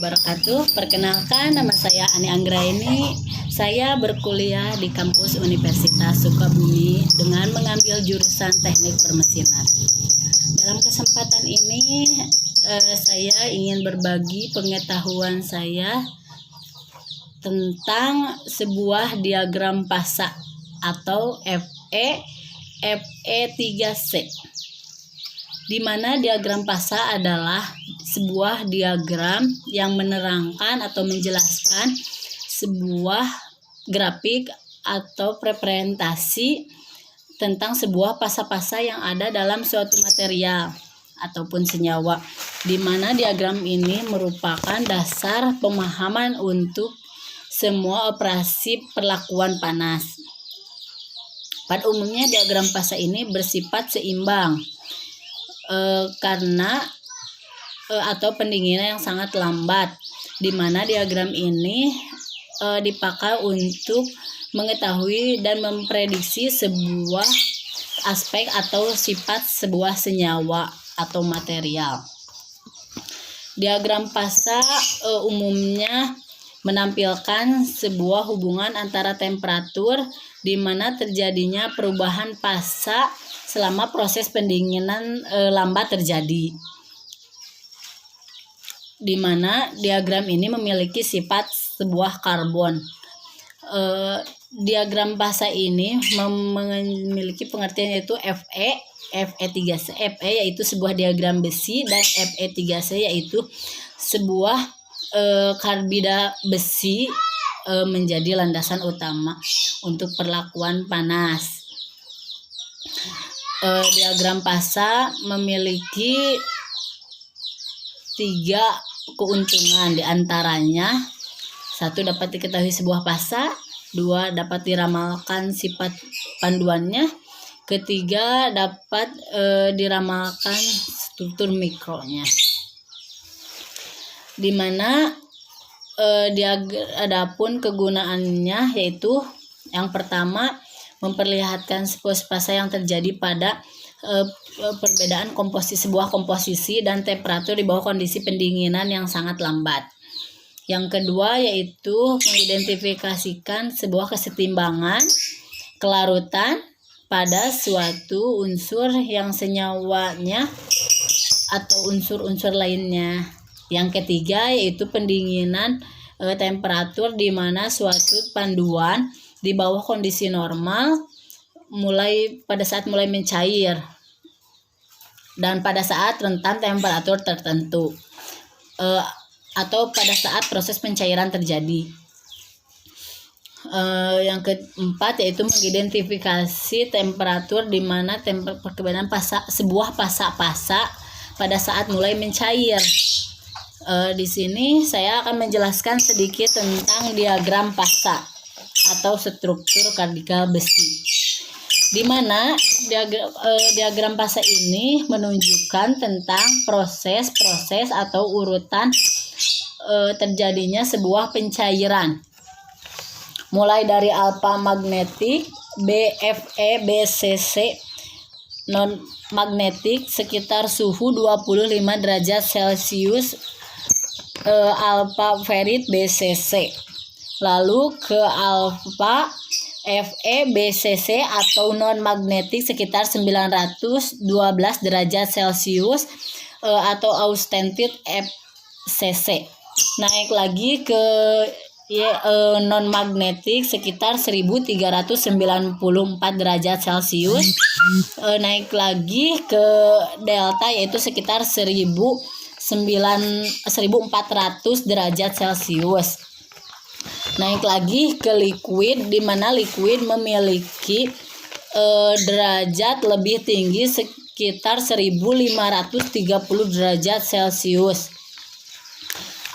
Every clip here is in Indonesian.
wabarakatuh. Perkenalkan, nama saya Ani Anggraini. Saya berkuliah di kampus Universitas Sukabumi dengan mengambil jurusan Teknik Permesinan. Dalam kesempatan ini saya ingin berbagi pengetahuan saya tentang sebuah diagram pasa atau FE3C, di mana diagram pasa adalah sebuah diagram yang menerangkan atau menjelaskan sebuah grafik atau representasi tentang sebuah pasa-pasa yang ada dalam suatu material ataupun senyawa, di mana diagram ini merupakan dasar pemahaman untuk semua operasi perlakuan panas. Pada umumnya diagram pasa ini bersifat seimbang karena atau pendinginan yang sangat lambat, di mana diagram ini dipakai untuk mengetahui dan memprediksi sebuah aspek atau sifat sebuah senyawa atau material. Diagram pasa umumnya menampilkan sebuah hubungan antara temperatur di mana terjadinya perubahan pasa selama proses pendinginan lambat terjadi, di mana diagram ini memiliki sifat sebuah karbon. Diagram pasa ini memiliki pengertian yaitu FE3C. FE yaitu sebuah diagram besi dan FE3C yaitu sebuah karbida besi menjadi landasan utama untuk perlakuan panas. Diagram pasa memiliki 3 keuntungan, diantaranya 1. Dapat diketahui sebuah pasa, 2. Dapat diramalkan sifat panduannya, 3. Dapat diramalkan struktur mikronya, di mana adapun kegunaannya yaitu yang pertama memperlihatkan sebuah pasa yang terjadi pada perbedaan sebuah komposisi dan temperatur di bawah kondisi pendinginan yang sangat lambat. Yang kedua yaitu mengidentifikasikan sebuah kesetimbangan kelarutan pada suatu unsur yang senyawanya atau unsur-unsur lainnya. Yang ketiga yaitu pendinginan temperatur di mana suatu panduan di bawah kondisi normal pada saat mulai mencair dan pada saat rentan temperatur tertentu atau pada saat proses pencairan terjadi. Yang keempat yaitu mengidentifikasi temperatur di mana perbedaan sebuah pasa-pasa pada saat mulai mencair. Di sini saya akan menjelaskan sedikit tentang diagram pasa atau struktur kardikal besi, di mana diagram pasa ini menunjukkan tentang proses atau urutan terjadinya sebuah pencairan, mulai dari alfa magnetik, BFE, BCC non magnetik sekitar suhu 25 derajat Celcius, alfa ferit BCC, lalu ke alfa FeBCC atau non magnetik sekitar 912 derajat Celcius atau austentit FCC. Naik lagi ke non magnetik sekitar 1394 derajat Celcius. Naik lagi ke delta yaitu sekitar 1400 derajat Celcius. Naik lagi ke liquid, di mana liquid memiliki derajat lebih tinggi sekitar 1530 derajat Celcius.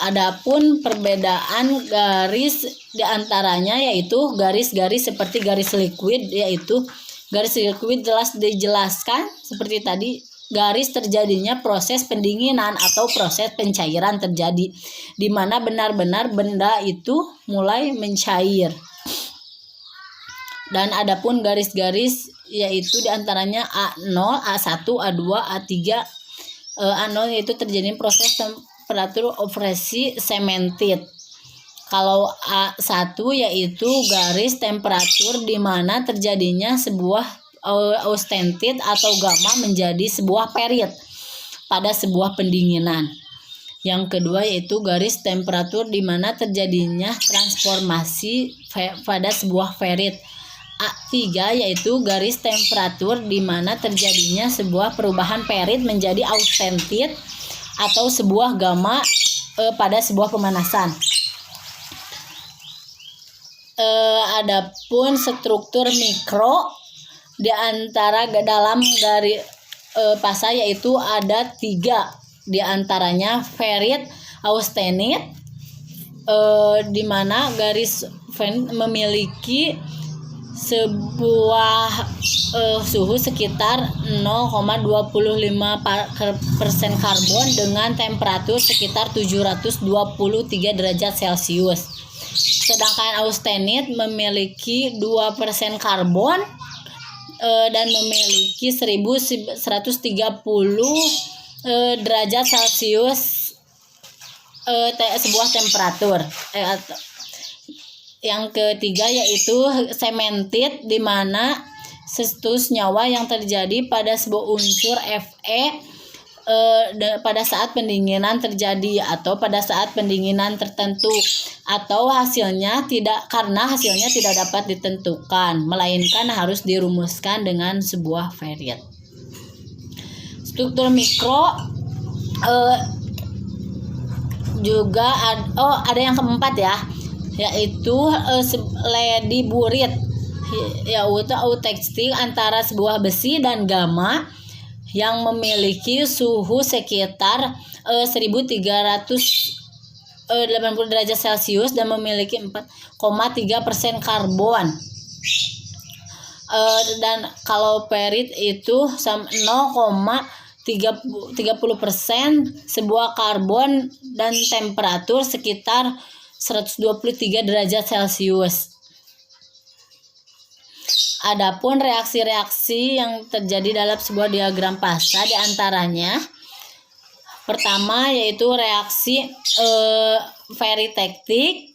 Adapun perbedaan garis diantaranya yaitu garis-garis seperti garis liquid, yaitu garis liquid jelas dijelaskan seperti tadi, garis terjadinya proses pendinginan atau proses pencairan terjadi, di mana benar-benar benda itu mulai mencair. Dan adapun garis-garis yaitu diantaranya A0, A1, A2, A3. A0 yaitu terjadi proses temperature of fresh cemented. Kalau A1 yaitu garis temperatur di mana terjadinya sebuah austentit atau gamma menjadi sebuah period pada sebuah pendinginan. Yang kedua yaitu garis temperatur di mana terjadinya transformasi pada sebuah period. A3 yaitu garis temperatur di mana terjadinya sebuah perubahan period menjadi austentit atau sebuah gamma pada sebuah pemanasan. Adapun struktur mikro di antara dalam dari fasa yaitu ada 3, di antaranya ferrit austenit di mana garis memiliki sebuah suhu sekitar 0,25% karbon dengan temperatur sekitar 723 derajat Celcius. Sedangkan austenit memiliki 2% karbon dan memiliki 1130 derajat Celcius sebuah temperatur. Yang ketiga yaitu cemented di mana status nyawa yang terjadi pada sebuah unsur Fe pada saat pendinginan terjadi atau pada saat pendinginan tertentu atau hasilnya tidak dapat ditentukan melainkan harus dirumuskan dengan sebuah period. Struktur mikro juga ada yang keempat ya, yaitu lady burit, yaitu autentik antara sebuah besi dan gamma yang memiliki suhu sekitar 1380 derajat Celcius dan memiliki 4,3% karbon. Dan kalau perit itu 0,30% sebuah karbon dan temperatur sekitar 123 derajat Celcius. Adapun reaksi-reaksi yang terjadi dalam sebuah diagram fasa diantaranya pertama yaitu reaksi ferritektik,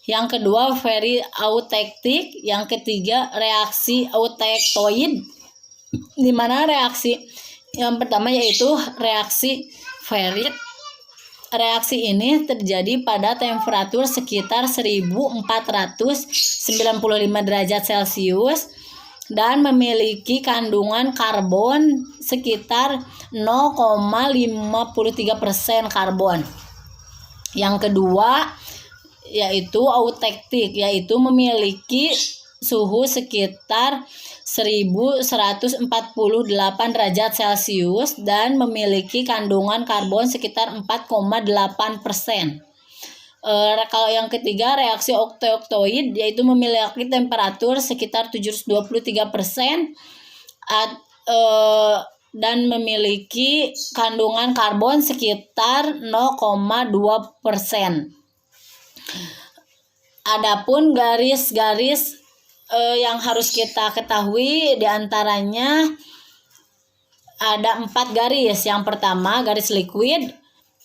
yang kedua ferriautektik, yang ketiga reaksi autektoid, di mana reaksi yang pertama yaitu reaksi ferrit. Reaksi ini terjadi pada temperatur sekitar 1495 derajat Celcius dan memiliki kandungan karbon sekitar 0,53% karbon. Yang kedua yaitu autektik, yaitu memiliki suhu sekitar 1148 derajat Celcius dan memiliki kandungan karbon sekitar 4,8%. Kalau yang ketiga reaksi oktoid yaitu memiliki temperatur sekitar 723% dan memiliki kandungan karbon sekitar 0,2%. Adapun garis-garis yang harus kita ketahui diantaranya ada 4 garis. Yang pertama garis liquid,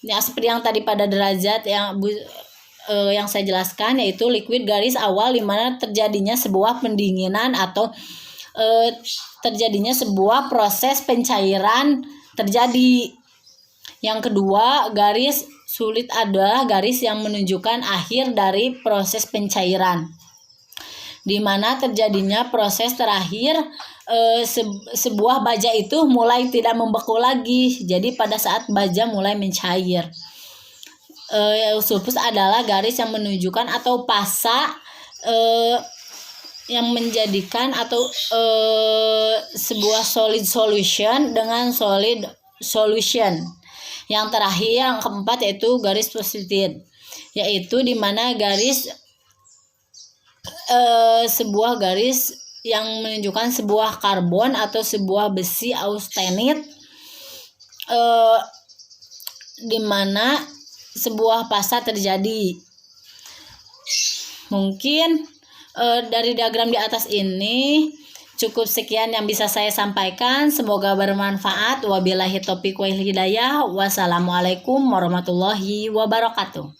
ya seperti yang tadi pada derajat yang saya jelaskan, yaitu liquid garis awal di mana terjadinya sebuah pendinginan atau terjadinya sebuah proses pencairan terjadi. Yang kedua garis sulit adalah garis yang menunjukkan akhir dari proses pencairan, di mana terjadinya proses terakhir sebuah baja itu mulai tidak membeku lagi. Jadi pada saat baja mulai mencair. Sulfus adalah garis yang menunjukkan atau fasa yang menjadikan atau sebuah solid solution dengan solid solution. Yang terakhir yang keempat yaitu garis positif, yaitu di mana garis sebuah garis yang menunjukkan sebuah karbon atau sebuah besi austenit di mana sebuah fasa terjadi. Mungkin dari diagram di atas ini Cukup sekian yang bisa saya sampaikan. Semoga bermanfaat. Wabillahi taufiq wal hidayah. Wassalamualaikum warahmatullahi wabarakatuh.